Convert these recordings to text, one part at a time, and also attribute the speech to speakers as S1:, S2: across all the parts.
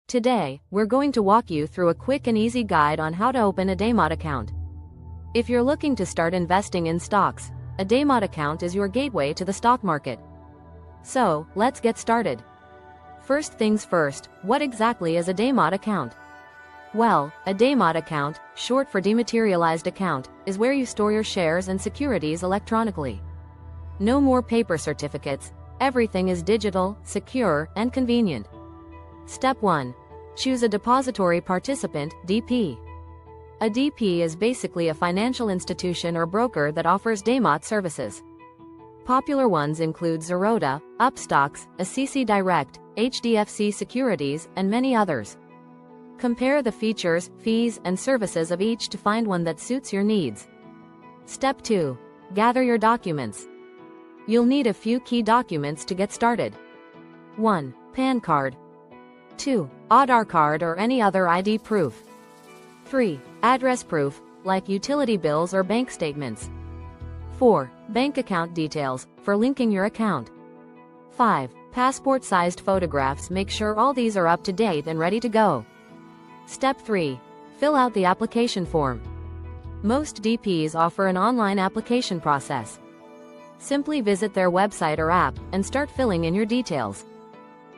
S1: Today, we're going to walk you through a quick and easy guide on how to open a Demat account. If you're looking to start investing in stocks, a Demat account is your gateway to the stock market. So, let's get started. First things first, what exactly is a Demat account? Well, a Demat account, short for dematerialized account, is where you store your shares and securities electronically. No more paper certificates, everything is digital, secure, and convenient. Step 1. Choose a depository participant, DP. A DP is basically a financial institution or broker that offers Demat services. Popular ones include Zerodha, Upstocks, Assisi Direct, HDFC Securities, and many others. Compare the features, fees, and services of each to find one that suits your needs. Step 2. Gather your documents. You'll need a few key documents to get started. 1. PAN card. 2. Aadhaar card or any other ID proof. 3. Address proof, like utility bills or bank statements. 4. Bank account details, for linking your account. 5. Passport-sized photographs. Make sure all these are up to date and ready to go. Step 3. Fill out the application form. Most DPs offer an online application process. Simply visit their website or app and start filling in your details.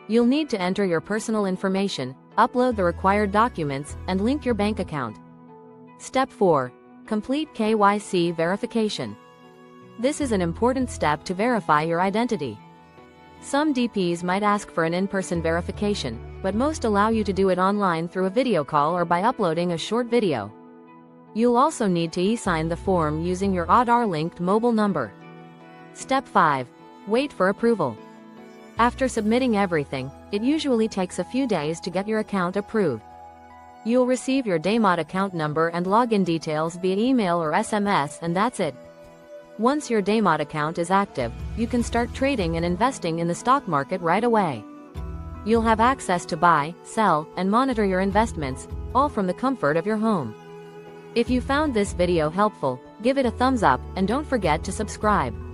S1: You'll need to enter your personal information, upload the required documents, and link your bank account. Step 4. Complete KYC verification. This is an important step to verify your identity. Some DPs might ask for an in-person verification, but most allow you to do it online through a video call or by uploading a short video. You'll also need to e-sign the form using your Aadhaar-linked mobile number. Step 5. Wait for approval. After submitting everything, it usually takes a few days to get your account approved. You'll receive your Demat account number and login details via email or SMS, and that's it. Once your Demat account is active, you can start trading and investing in the stock market right away. You'll have access to buy, sell, and monitor your investments, all from the comfort of your home. If you found this video helpful, give it a thumbs up and don't forget to subscribe.